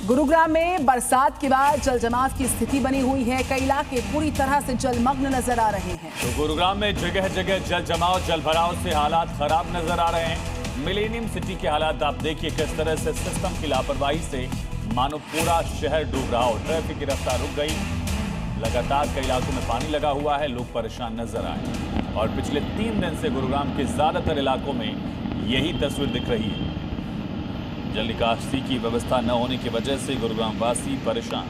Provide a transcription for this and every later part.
गुरुग्राम में बरसात के बाद जल जमाव की स्थिति बनी हुई है। कई इलाके पूरी तरह से जलमग्न नजर आ रहे हैं। तो गुरुग्राम में जगह जगह जल जमाव, जल भराव से हालात खराब नजर आ रहे हैं। मिलेनियम सिटी के हालात आप देखिए किस तरह से सिस्टम की लापरवाही से मानो पूरा शहर डूब रहा हो। ट्रैफिक की रफ्तार रुक गई, लगातार कई इलाकों में पानी लगा हुआ है, लोग परेशान नजर आए। और पिछले 3 दिन से गुरुग्राम के ज्यादातर इलाकों में यही तस्वीर दिख रही है। जल निकासी की व्यवस्था न होने की वजह से गुरुग्राम वासी परेशान।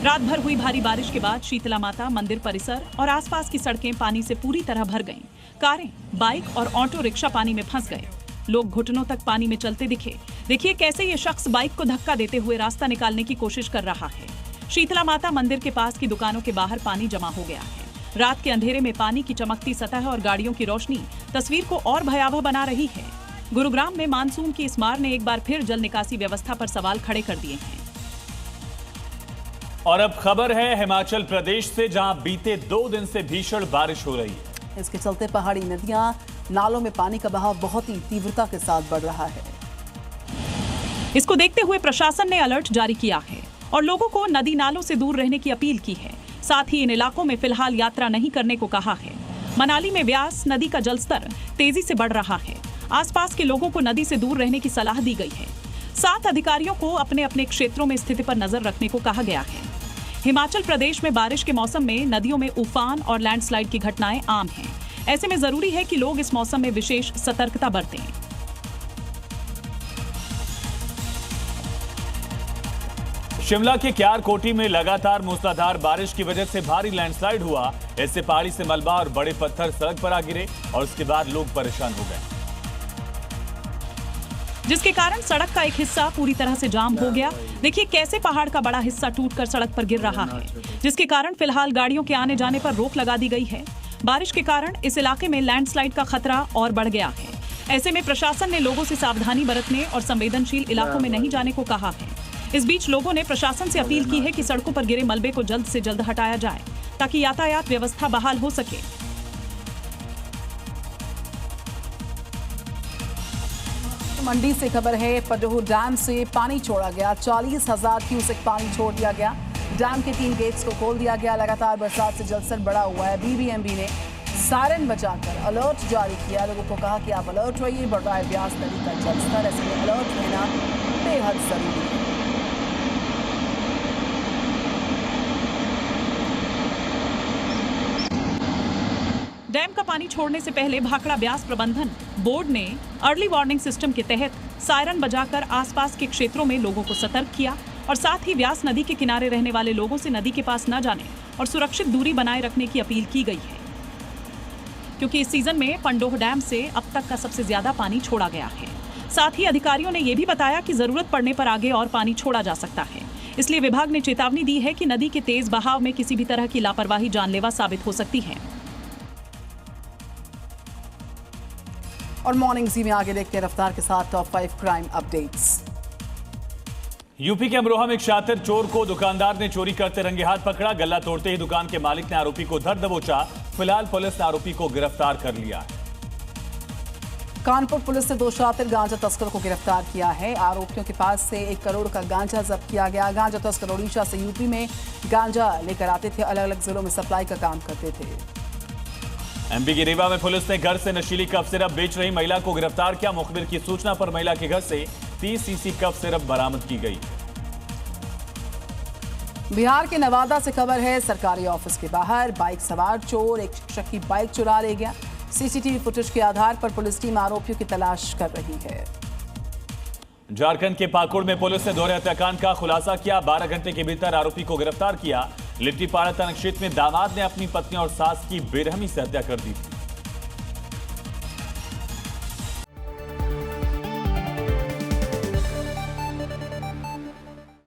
रात भर हुई भारी बारिश के बाद शीतला माता मंदिर परिसर और आसपास की सड़कें पानी से पूरी तरह भर गईं। कारें, बाइक और ऑटो रिक्शा पानी में फंस गए। लोग घुटनों तक पानी में चलते दिखे। देखिए कैसे ये शख्स बाइक को धक्का देते हुए रास्ता निकालने की कोशिश कर रहा है। शीतला माता मंदिर के पास की दुकानों के बाहर पानी जमा हो गया है। रात के अंधेरे में पानी की चमकती सतह और गाड़ियों की रोशनी तस्वीर को और भयावह बना रही है। गुरुग्राम में मानसून की इस मार ने एक बार फिर जल निकासी व्यवस्था पर सवाल खड़े कर दिए हैं। और अब खबर है हिमाचल प्रदेश से, जहां बीते 2 दिन से भीषण बारिश हो रही है। इसके चलते पहाड़ी नदियां, नालों में पानी का बहाव बहुत ही तीव्रता के साथ बढ़ रहा है। इसको देखते हुए प्रशासन ने अलर्ट जारी किया है और लोगों को नदी नालों से दूर रहने की अपील की है। साथ ही इन इलाकों में फिलहाल यात्रा नहीं करने को कहा है। मनाली में व्यास नदी का जलस्तर तेजी से बढ़ रहा है। आसपास के लोगों को नदी से दूर रहने की सलाह दी गई है। 7 अधिकारियों को अपने अपने क्षेत्रों में स्थिति पर नजर रखने को कहा गया है। हिमाचल प्रदेश में बारिश के मौसम में नदियों में उफान और लैंडस्लाइड की घटनाएं आम हैं। ऐसे में जरूरी है कि लोग इस मौसम में विशेष सतर्कता बरतें। शिमला के क्यारकोटी में लगातार मूसलाधार बारिश की वजह से भारी लैंडस्लाइड हुआ। इससे पहाड़ी से मलबा और बड़े पत्थर सड़क पर आ गिरे और उसके बाद लोग परेशान हो गए, जिसके कारण सड़क का एक हिस्सा पूरी तरह से जाम हो गया। देखिए कैसे पहाड़ का बड़ा हिस्सा टूटकर सड़क पर गिर रहा है, जिसके कारण फिलहाल गाड़ियों के आने जाने पर रोक लगा दी गई है। बारिश के कारण इस इलाके में लैंडस्लाइड का खतरा और बढ़ गया है। ऐसे में प्रशासन ने लोगों से सावधानी बरतने और संवेदनशील इलाकों में नहीं जाने को कहा है। इस बीच लोगों ने प्रशासन से अपील की है कि सड़कों पर गिरे मलबे को जल्द से जल्द हटाया जाए ताकि यातायात व्यवस्था बहाल हो सके। मंडी से खबर है, पंडोह डैम से पानी छोड़ा गया। 40,000 क्यूसेक पानी छोड़ दिया गया। डैम के 3 गेट्स को खोल दिया गया। लगातार बरसात से जलस्तर बढ़ा हुआ है। बीबीएमबी ने सायरन बजाकर अलर्ट जारी किया। लोगों को कहा कि आप अलर्ट रहिए, बढ़ रहा है ब्यास नदी का जलस्तर। ऐसे में अलर्ट रहना बेहद जरूरी है। डैम का पानी छोड़ने से पहले भाखड़ा ब्यास प्रबंधन बोर्ड ने अर्ली वार्निंग सिस्टम के तहत सायरन बजाकर आसपास के क्षेत्रों में लोगों को सतर्क किया और साथ ही व्यास नदी के किनारे रहने वाले लोगों से नदी के पास न जाने और सुरक्षित दूरी बनाए रखने की अपील की गई है, क्योंकि इस सीजन में पंडोह डैम से अब तक का सबसे ज्यादा पानी छोड़ा गया है। साथ ही अधिकारियों ने यह भी बताया कि जरूरत पड़ने पर आगे और पानी छोड़ा जा सकता है। इसलिए विभाग ने चेतावनी दी है कि नदी के तेज बहाव में किसी भी तरह की लापरवाही जानलेवा साबित हो सकती है। और मॉर्निंग जी में आगे देखते हैं रफ्तार के साथ टॉप 5 क्राइम अपडेट्स। यूपी के अमरोहा में एक शातिर चोर को दुकानदार ने चोरी करते रंगे हाथ पकड़ा। गल्ला तोड़ते ही दुकान के मालिक ने आरोपी को धर दबोचा। फिलहाल पुलिस ने आरोपी को गिरफ्तार कर लिया है। कानपुर पुलिस ने 2 शातिर गांजा तस्कर को गिरफ्तार किया है। आरोपियों के पास से 1 करोड़ का गांजा जब्त किया गया। गांजा तस्कर ओडिशा से यूपी में गांजा लेकर आते थे, अलग अलग जिलों में सप्लाई का काम करते थे। एमपी की रीवा में पुलिस ने घर से नशीली कफ सिरप बेच रही महिला को गिरफ्तार किया। मुखबिर की सूचना पर महिला के घर से 30 सीसी कफ सिरप बरामद की गई। बिहार के नवादा से खबर है, सरकारी ऑफिस के बाहर बाइक सवार चोर एक शिक्षक की बाइक चुरा ले गया। सीसीटीवी फुटेज के आधार पर पुलिस टीम आरोपियों की तलाश कर रही है। झारखंड के पाकुड़ में पुलिस ने दोहरे हत्याकांड का खुलासा किया। 12 घंटे के भीतर आरोपी को गिरफ्तार किया। लिट्टीपाड़ा थाना क्षेत्र में दामाद ने अपनी पत्नी और सास की बेरहमी से हत्या कर दी थी।